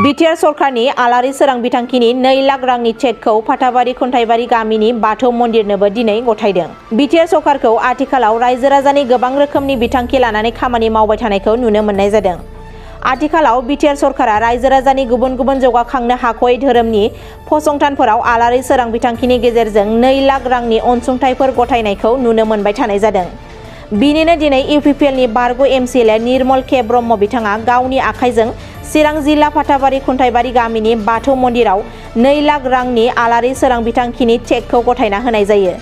BTR सरकारनि आलारि सोरां बिथांखिनि 2 लाख रांनि चेकखौ फाथाबारि खुन्थाइबारि गामिनि बाथौ मन्दिरनोबो दिनै गथायदों। बिटिआर सरकारखौ आथिखालाव रायजो राजानि गोबां रोखोमनि बिथांखि लानानै खामानि मावबाय थानायखौ नुनो मोननाय जादों। आथिखालाव बिटिआर सरकारा रायजो राजानि गुबुन गुबुन जौगाखांनो हाख'यै धोरोमनि फसंथानफोराव आलारि सोरां बिथांखिनि गेजेरजों 2 लाख रांनि अनसुंथाइफोर गथायनायखौ नुनो मोनबाय थानाय जादों। बिनिनो दिनै इउपिपिएलनि बारग' एमसिएलए निर्मल के ब्रह्म बिथाङा गावनि आखाइजों चिरां जिल्ला फाथाबारि खुन्थाइबारि गामिनि बाथौ मन्दिराव 2 लाख रांनि आलारि सोरां बिथांखिनि चेकखौ गथायना होनाय जायो,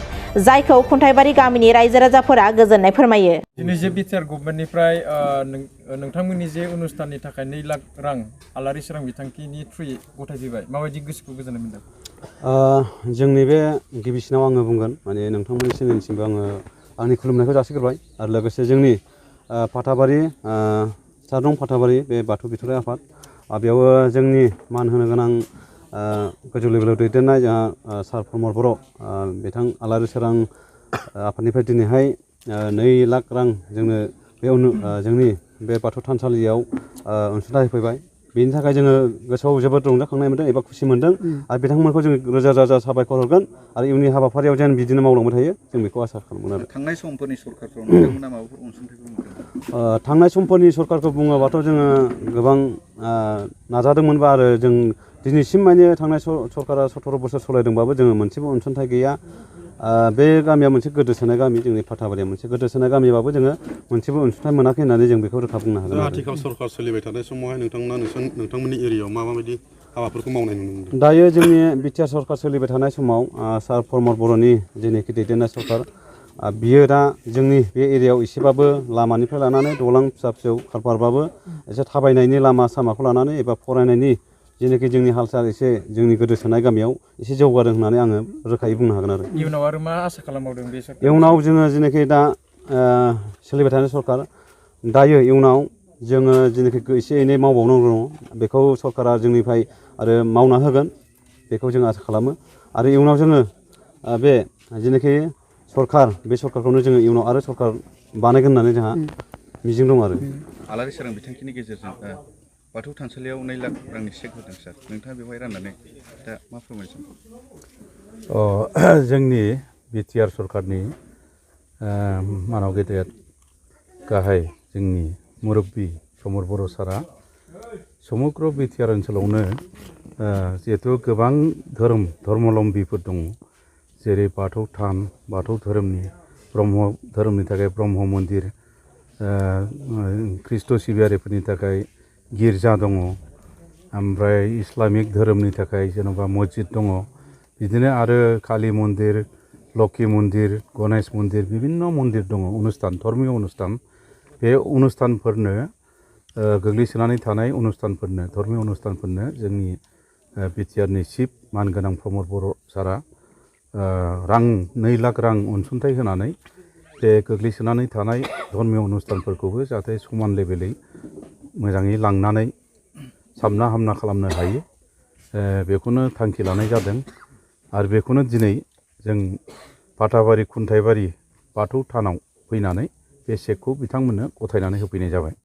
जायखौ खुन्थाइबारि गामिनि रायजो राजाफोरा गोजोननाय फोरमायो। दिनै जे बिटिआर गभर्नमेन्टनिफ्राय नोंथांमोननि जे अनुस्थाननि थाखाय 2 लाख रां आलारि सोरां बिथांखिनि थ्रुयै गथायफैबाय, माबायदि गोसोखौ गोजोननाय मोनदों? जोंनि बे गिबिसिनाव आङो बुंगोन, माने नोंथांमोननि चेनेलसिमबो आङो आंनि खुलुमनायखौ जासिग्रोबाय आरो लोगोसे जोंनि फाथाबारि सारं फाथाबारि बे बाथौ बिथराइ आफाद बेयाव जोंनि मान होनो गोनां गोजौ लेभेलाव दैदेननाय जोंहा सार प्रमद बर' बिथां आलारि सोरां आफादनिफ्राय दिनैहाय 2 लाख रां जोंनो बे जोंनि बे बाथौ थानसालियाव अनसुंथाइ होफैबाय। बेनि थाखाय जोङो गोसोआव जोबोद रंजाखांनाय मोन्दों एबा खुसि मोन्दों आरो बिथांमोनखौ जों रोजा रोजा साबायखर हरगोन आरो इयुननि हाबाफारियाव जेन बिदिनो मावलांबाय थायो जों बेखौ आसा खालामगोन आरो। थांनाय समफोरनि सरकारफ्राव नोंथांमोना माबाफोर अनसुंथाइफोर मोनदों? थांनाय समफोरनि सरकारखौ बुङोबाथ' जोङो गोबां नाजादोंमोनबा आरो जों दिनैसिम माने थांनाय सरकारा 17 बोसोर सलायदोंबाबो जोङो मोनसेबो अनसुंथाइ गैया। बे गामिया मोनसे गोदोसोनाय गामि, जोंनि फाथाबारिया मोनसे गोदोसोनाय गामिबाबो जोङो मोनसेबो अनसुंथाइ मोनाखै होननानै जों बेखौ रोखा बुंनो हागोन। आथिखाल सरकार सोलिबाय थानाय समावहाय नोंथांमोननि एरियायाव माबायदि हाबाफोरखौ मावनाय नुनो मोनदों? दायो जोंनि बिटिआर सरकार सोलिबाय थानाय समाव सार प्रमद बर'नि जेनोखि दैदेननाय सरकार बियो दा जोंनि बे एरियायाव एसेबाबो लामानिफ्राय लानानै दालां फिसा फिसौ खारबारबाबो एसे थाबायनायनि लामा सामाखौ लानानै एबा फरायनायनि जेनोखि जोंनि हाल साल एसे जोंनि गोदोसोनाय गामियाव एसे जौगादों होननानै आङो रोखायै बुंनो हागोन आरो। इयुनाव आरो मा आसा खालामबावदों बे सरकार? इयुनाव जोङो जेनोखि दा सोलिबाय थानाय सरकार, दायो इयुनाव जोङो जेनोखि एसे एनै मावबावनांगौ दङ बेखौ सरकारा जोंनिफ्राय आरो मावना होगोन बेखौ जों आसा खालामो आरो इयुनाव जोङो बे जेनोखि सरकार बे सरकारखौनो जोङो इयुनाव आरो सरकार बानायगोन होननानै जोंहा मिजिं दं आरो। आलारि सोरां बिथांखिनि गेजेरजों बाथौ थानसालियाव 2 लाख रांनि चेक होदों सार, नोंथाङा बेवहाय राननानै दा मा फोरमायनो सानो? जोंनि बिटिआर सरकारनि मानाव गेदेर गाहाय जोंनि मुरब्बि प्रमद बर' सारा समग्र बिटिआर ओनसोलावनो जिहेथु गोबां धर्मलम्बीफोर दङ, जेरै बाथौ थान, बाथौ धोरोमनि, ब्रह्म धोरोमनि थाखाय ब्रह्म मन्दिर, ख्रिस्ट' सिबियारिफोरनि थाखाय गिर्जा दङ, ओमफ्राय इस्लामिक धोरोमनि थाखाय जेन'बा मस्जिद दङ, बिदिनो आरो कालि मन्दिर, लक्षि मन्दिर, गणेश मन्दिर, बिभिन्न मन्दिर दङ, धर्मीय अनुस्थान। बे अनुस्थानफोरनो गोग्लैसोनानै थानाय धर्मीय अनुस्थानफोरनो जोंनि बिटिआरनि चिफ मानगोनां प्रमद बर' सारा 2 लाख रां अनसुंथाइ होनानै बे गोग्लैसोनानै थानाय धर्मीय अनुस्थानफोरखौबो जाहाथे समान लेभेलै मोजाङै लांनानै साबना हामना खालामनो हायो, बेखौनो थांखि लानाय जादों आरो बेखौनो दिनै जों फाथाबारि खुन्थाइबारि बाथौ थानाव फैनानै बे चेकखौ बिथांमोननो गथायनानै होफैनाय जाबाय।